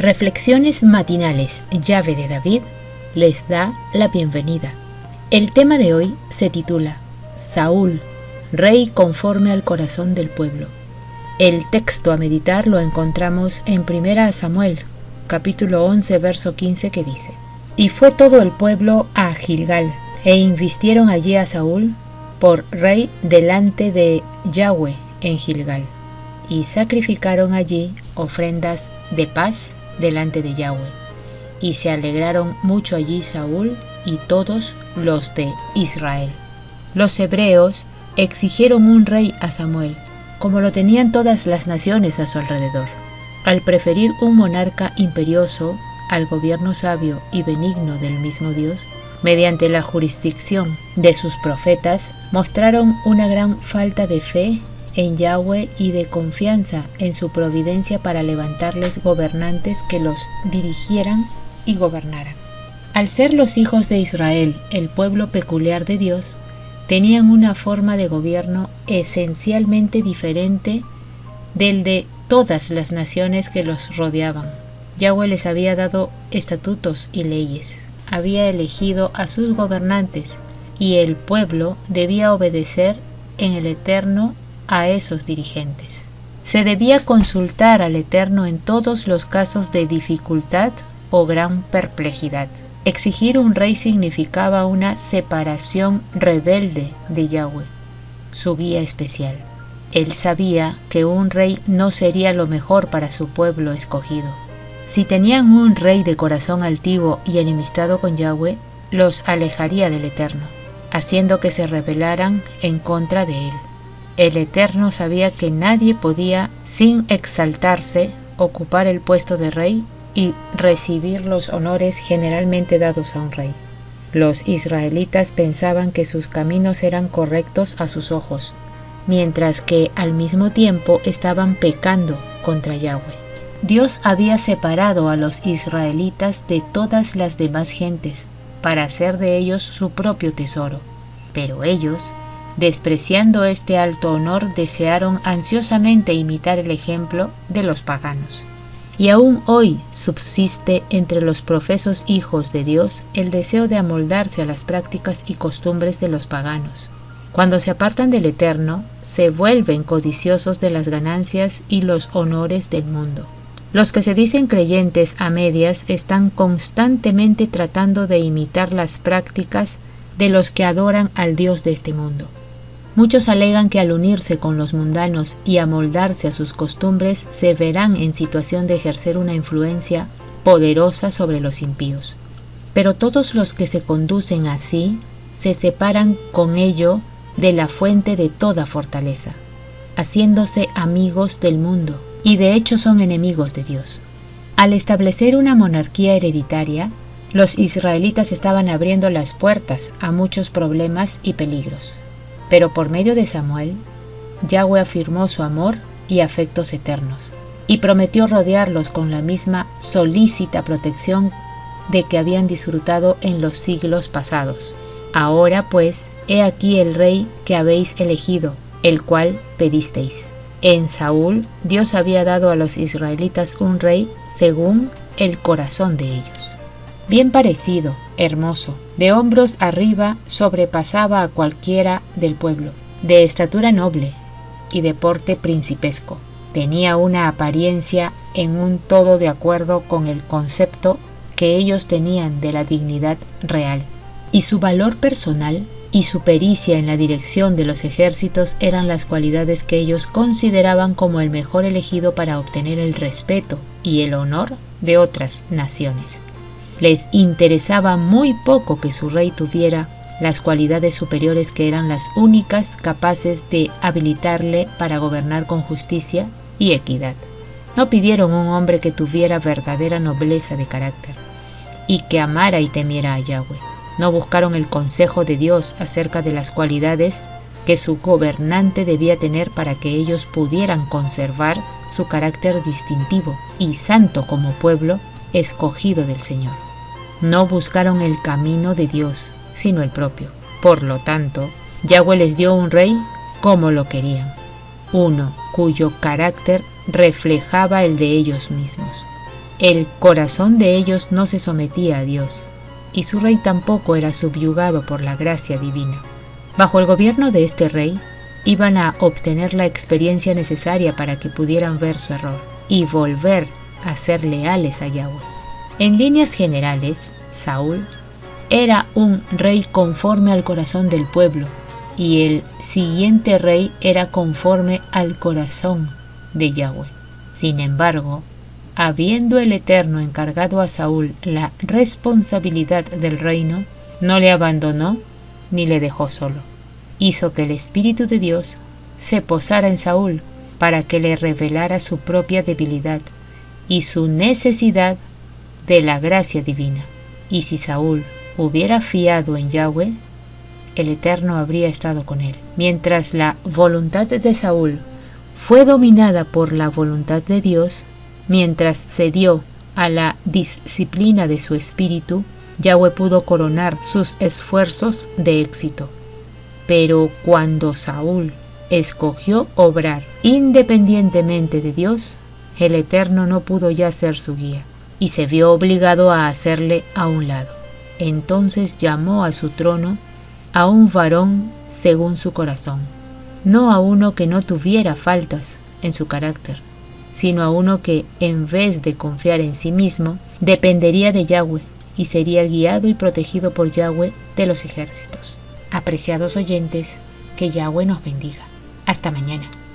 Reflexiones matinales Yahvé de David les da la bienvenida. El tema de hoy se titula Saúl, rey conforme al corazón del pueblo. El texto a meditar lo encontramos en 1 Samuel, capítulo 11, verso 15, que dice: Y fue todo el pueblo a Gilgal, e invistieron allí a Saúl por rey delante de Yahvé en Gilgal, y sacrificaron allí ofrendas de paz delante de Yahvé, y se alegraron mucho allí Saúl y todos los de Israel. Los hebreos exigieron un rey a Samuel, como lo tenían todas las naciones a su alrededor. Al preferir un monarca imperioso al gobierno sabio y benigno del mismo Dios, mediante la jurisdicción de sus profetas, mostraron una gran falta de fe en Yahvé y de confianza en su providencia para levantarles gobernantes que los dirigieran y gobernaran. Al ser los hijos de Israel el pueblo peculiar de Dios, tenían una forma de gobierno esencialmente diferente del de todas las naciones que los rodeaban. Yahvé les había dado estatutos y leyes, había elegido a sus gobernantes, y el pueblo debía obedecer en el Eterno a esos dirigentes. Se debía consultar al Eterno en todos los casos de dificultad o gran perplejidad. Exigir un rey significaba una separación rebelde de Yahvé, su guía especial. Él sabía que un rey no sería lo mejor para su pueblo escogido. Si tenían un rey de corazón altivo y enemistado con Yahvé, los alejaría del Eterno, haciendo que se rebelaran en contra de él. El Eterno sabía que nadie podía, sin exaltarse, ocupar el puesto de rey y recibir los honores generalmente dados a un rey. Los israelitas pensaban que sus caminos eran correctos a sus ojos, mientras que al mismo tiempo estaban pecando contra Yahvé. Dios había separado a los israelitas de todas las demás gentes para hacer de ellos su propio tesoro, pero ellos, despreciando este alto honor, desearon ansiosamente imitar el ejemplo de los paganos. Y aún hoy subsiste entre los profesos hijos de Dios el deseo de amoldarse a las prácticas y costumbres de los paganos. Cuando se apartan del Eterno, se vuelven codiciosos de las ganancias y los honores del mundo. Los que se dicen creyentes a medias están constantemente tratando de imitar las prácticas de los que adoran al Dios de este mundo. Muchos alegan que al unirse con los mundanos y amoldarse a sus costumbres se verán en situación de ejercer una influencia poderosa sobre los impíos. Pero todos los que se conducen así se separan con ello de la fuente de toda fortaleza, haciéndose amigos del mundo, y de hecho son enemigos de Dios. Al establecer una monarquía hereditaria, los israelitas estaban abriendo las puertas a muchos problemas y peligros. Pero por medio de Samuel, Yahvé afirmó su amor y afectos eternos, y prometió rodearlos con la misma solícita protección de que habían disfrutado en los siglos pasados. Ahora pues, he aquí el rey que habéis elegido, el cual pedisteis. En Saúl, Dios había dado a los israelitas un rey según el corazón de ellos. Bien parecido, hermoso, de hombros arriba sobrepasaba a cualquiera del pueblo, de estatura noble y de porte principesco. Tenía una apariencia en un todo de acuerdo con el concepto que ellos tenían de la dignidad real, y su valor personal y su pericia en la dirección de los ejércitos eran las cualidades que ellos consideraban como el mejor elegido para obtener el respeto y el honor de otras naciones. Les interesaba muy poco que su rey tuviera las cualidades superiores que eran las únicas capaces de habilitarle para gobernar con justicia y equidad. No pidieron un hombre que tuviera verdadera nobleza de carácter y que amara y temiera a Yahvé. No buscaron el consejo de Dios acerca de las cualidades que su gobernante debía tener para que ellos pudieran conservar su carácter distintivo y santo como pueblo escogido del Señor. No buscaron el camino de Dios, sino el propio. Por lo tanto, Yahvé les dio un rey como lo querían, uno cuyo carácter reflejaba el de ellos mismos. El corazón de ellos no se sometía a Dios, y su rey tampoco era subyugado por la gracia divina. Bajo el gobierno de este rey, iban a obtener la experiencia necesaria para que pudieran ver su error y volver a ser leales a Yahweh. En líneas generales, Saúl era un rey conforme al corazón del pueblo, y el siguiente rey era conforme al corazón de Yahweh. Sin embargo, habiendo el Eterno encargado a Saúl la responsabilidad del reino, no le abandonó ni le dejó solo. Hizo que el Espíritu de Dios se posara en Saúl para que le revelara su propia debilidad y su necesidad de la gracia divina. Y si Saúl hubiera fiado en Yahweh, el Eterno habría estado con él. Mientras la voluntad de Saúl fue dominada por la voluntad de Dios, mientras cedió a la disciplina de su espíritu, Yahweh pudo coronar sus esfuerzos de éxito. Pero cuando Saúl escogió obrar independientemente de Dios, el Eterno no pudo ya ser su guía y se vio obligado a hacerle a un lado. Entonces llamó a su trono a un varón según su corazón, no a uno que no tuviera faltas en su carácter, sino a uno que, en vez de confiar en sí mismo, dependería de Yahweh y sería guiado y protegido por Yahweh de los ejércitos. Apreciados oyentes, que Yahweh nos bendiga. Hasta mañana.